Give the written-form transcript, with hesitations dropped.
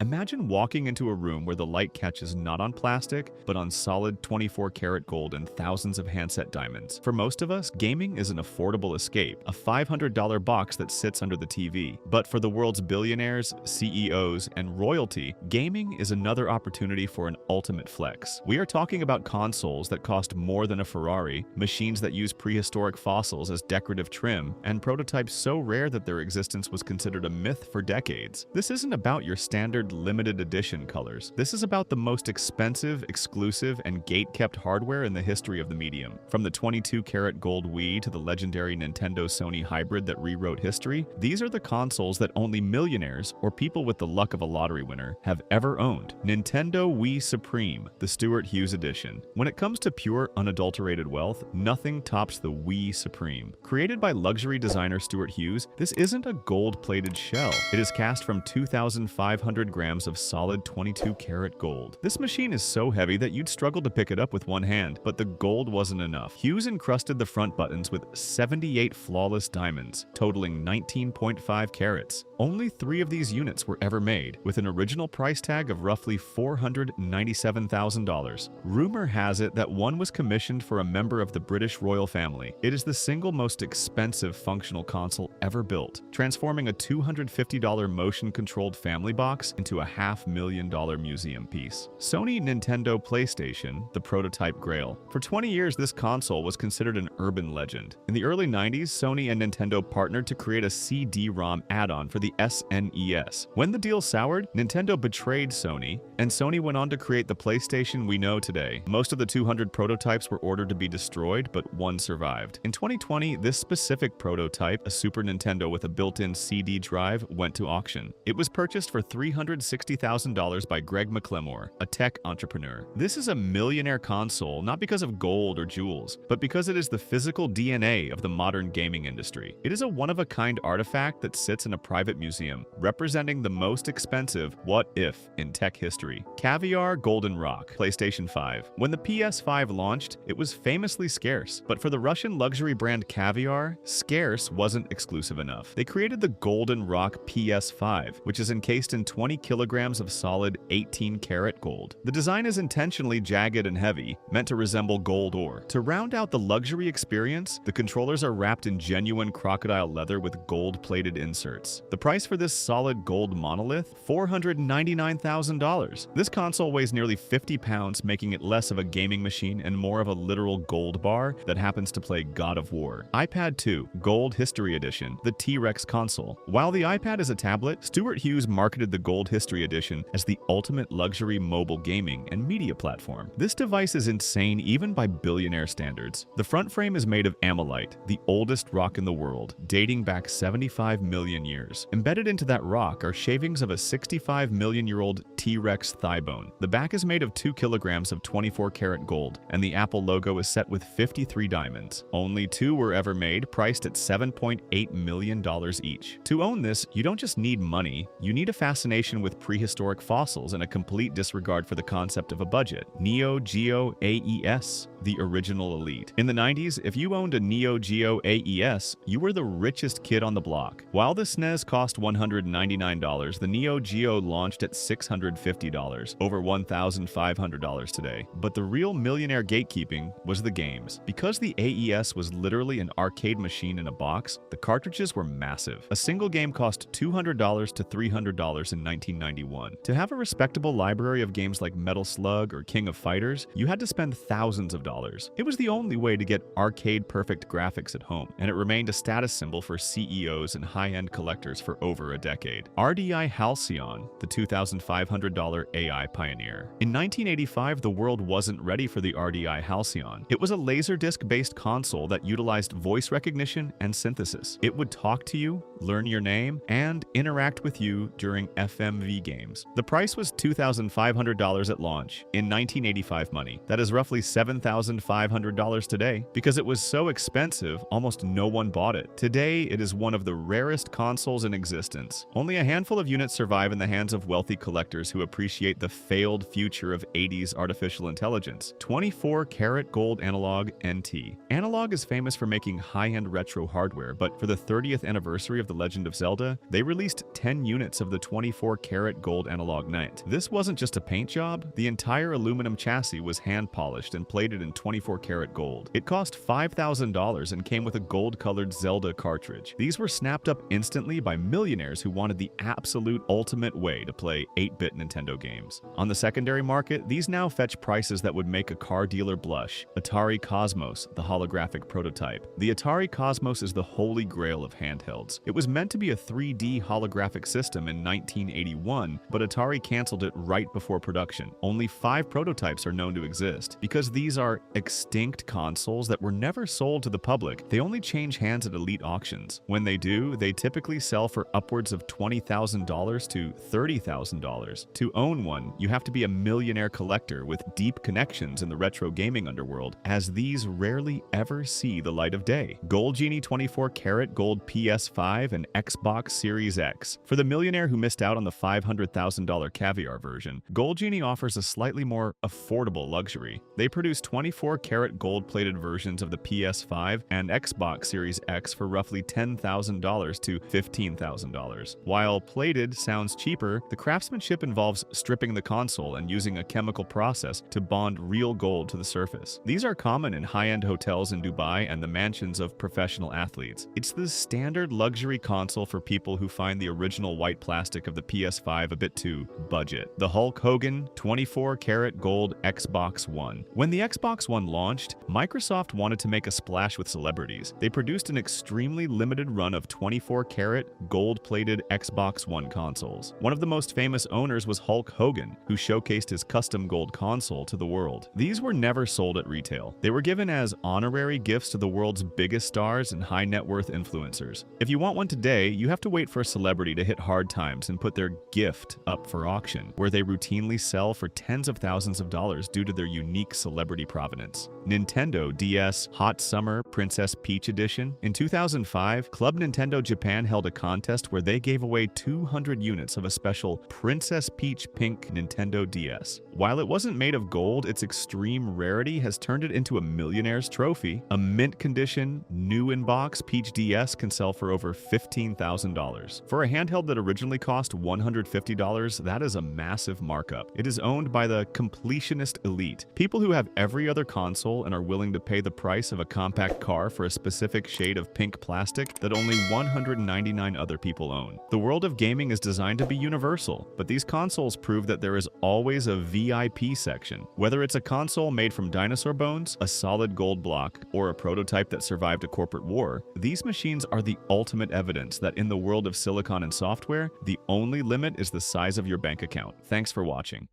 Imagine walking into a room where the light catches not on plastic, but on solid 24-karat gold and thousands of handset diamonds. For most of us, gaming is an affordable escape, a $500 box that sits under the TV. But for the world's billionaires, CEOs, and royalty, gaming is another opportunity for an ultimate flex. We are talking about consoles that cost more than a Ferrari, machines that use prehistoric fossils as decorative trim, and prototypes so rare that their existence was considered a myth for decades. This isn't about your standard limited edition colors. This is about the most expensive, exclusive, and gate-kept hardware in the history of the medium. From the 22-karat gold Wii to the legendary Nintendo-Sony hybrid that rewrote history, these are the consoles that only millionaires, or people with the luck of a lottery winner, have ever owned. Nintendo Wii Supreme, the Stuart Hughes edition. When it comes to pure, unadulterated wealth, nothing tops the Wii Supreme. Created by luxury designer Stuart Hughes, this isn't a gold-plated shell. It is cast from 2,500 grams of solid 22-karat gold. This machine is so heavy that you'd struggle to pick it up with one hand, but the gold wasn't enough. Hughes encrusted the front buttons with 78 flawless diamonds, totaling 19.5 carats. Only 3 of these units were ever made, with an original price tag of roughly $497,000. Rumor has it that one was commissioned for a member of the British royal family. It is the single most expensive functional console ever built, transforming a $250 motion-controlled family box into a $500,000 museum piece. Sony Nintendo PlayStation, the prototype grail. For 20 years, this console was considered an urban legend. In the early 90s, Sony and Nintendo partnered to create a CD-ROM add-on for the SNES. When the deal soured, Nintendo betrayed Sony, and Sony went on to create the PlayStation we know today. Most of the 200 prototypes were ordered to be destroyed, but one survived. In 2020, this specific prototype, a Super Nintendo with a built-in CD drive, went to auction. It was purchased for $360,000 by Greg McLemore, a tech entrepreneur. This is a millionaire console not because of gold or jewels, but because it is the physical DNA of the modern gaming industry. It is a one-of-a-kind artifact that sits in a private museum, representing the most expensive what-if in tech history. Caviar Golden Rock, PlayStation 5. When the PS5 launched, it was famously scarce, but for the Russian luxury brand Caviar, scarce wasn't exclusive enough. They created the Golden Rock PS5, which is encased in 20 kilograms of solid 18-karat gold. The design is intentionally jagged and heavy, meant to resemble gold ore. To round out the luxury experience, the controllers are wrapped in genuine crocodile leather with gold-plated inserts. The price for this solid gold monolith? $499,000. This console weighs nearly 50 pounds, making it less of a gaming machine and more of a literal gold bar that happens to play God of War. iPad 2, Gold History Edition, the T-Rex console. While the iPad is a tablet, Stuart Hughes marketed the Gold History Edition as the ultimate luxury mobile gaming and media platform. This device is insane even by billionaire standards. The front frame is made of amylite, the oldest rock in the world, dating back 75 million years. Embedded into that rock are shavings of a 65-million-year-old T-Rex thigh bone. The back is made of 2 kilograms of 24-karat gold, and the Apple logo is set with 53 diamonds. Only 2 were ever made, priced at $7.8 million each. To own this, you don't just need money, you need a fascination with prehistoric fossils and a complete disregard for the concept of a budget. Neo Geo AES, the original elite. In the 90s, if you owned a Neo Geo AES, you were the richest kid on the block. While the SNES cost $199, the Neo Geo launched at $650, over $1,500 today. But the real millionaire gatekeeping was the games. Because the AES was literally an arcade machine in a box, the cartridges were massive. A single game cost $200 to $300 in 1991. To have a respectable library of games like Metal Slug or King of Fighters, you had to spend thousands of dollars. It was the only way to get arcade-perfect graphics at home, and it remained a status symbol for CEOs and high-end collectors for over a decade. RDI Halcyon, the $2,500 AI pioneer. In 1985, the world wasn't ready for the RDI Halcyon. It was a Laserdisc-based console that utilized voice recognition and synthesis. It would talk to you, learn your name, and interact with you during FMV games. The price was $2,500 at launch. In 1985 money, that is roughly $7,000 $3,500 today. Because it was so expensive, almost no one bought it. Today, it is one of the rarest consoles in existence. Only a handful of units survive in the hands of wealthy collectors who appreciate the failed future of 80s artificial intelligence. 24-karat gold analog NT. Analog is famous for making high-end retro hardware, but for the 30th anniversary of The Legend of Zelda, they released 10 units of the 24-karat gold analog knight. This wasn't just a paint job, the entire aluminum chassis was hand-polished and plated in 24-karat gold. It cost $5,000 and came with a gold-colored Zelda cartridge. These were snapped up instantly by millionaires who wanted the absolute ultimate way to play 8-bit Nintendo games. On the secondary market, these now fetch prices that would make a car dealer blush. Atari Cosmos, the holographic prototype. The Atari Cosmos is the holy grail of handhelds. It was meant to be a 3D holographic system in 1981, but Atari canceled it right before production. Only 5 prototypes are known to exist. Because these are extinct consoles that were never sold to the public, they only change hands at elite auctions. When they do, they typically sell for upwards of $20,000 to $30,000. To own one, you have to be a millionaire collector with deep connections in the retro gaming underworld, as these rarely ever see the light of day. Gold Genie 24-karat gold PS5 and Xbox Series X. For the millionaire who missed out on the $500,000 caviar version, Gold Genie offers a slightly more affordable luxury. They produce 24-karat gold-plated versions of the PS5 and Xbox Series X for roughly $10,000 to $15,000. While plated sounds cheaper, the craftsmanship involves stripping the console and using a chemical process to bond real gold to the surface. These are common in high-end hotels in Dubai and the mansions of professional athletes. It's the standard luxury console for people who find the original white plastic of the PS5 a bit too budget. The Hulk Hogan 24-karat gold Xbox One. When the Xbox One launched, Microsoft wanted to make a splash with celebrities. They produced an extremely limited run of 24-karat gold-plated Xbox One consoles. One of the most famous owners was Hulk Hogan, who showcased his custom gold console to the world. These were never sold at retail. They were given as honorary gifts to the world's biggest stars and high-net-worth influencers. If you want one today, you have to wait for a celebrity to hit hard times and put their gift up for auction, where they routinely sell for tens of thousands of dollars due to their unique celebrity provenance. Nintendo DS Hot Summer Princess Peach Edition. In 2005, Club Nintendo Japan held a contest where they gave away 200 units of a special Princess Peach Pink Nintendo DS. While it wasn't made of gold, its extreme rarity has turned it into a millionaire's trophy. A mint condition, new in box Peach DS can sell for over $15,000. For a handheld that originally cost $150, that is a massive markup. It is owned by the Completionist elite, people who have every other console and are willing to pay the price of a compact car for a specific shade of pink plastic that only 199 other people own. The world of gaming is designed to be universal, but these consoles prove that there is always a VIP section. Whether it's a console made from dinosaur bones, a solid gold block, or a prototype that survived a corporate war, these machines are the ultimate evidence that in the world of silicon and software, the only limit is the size of your bank account. Thanks for watching.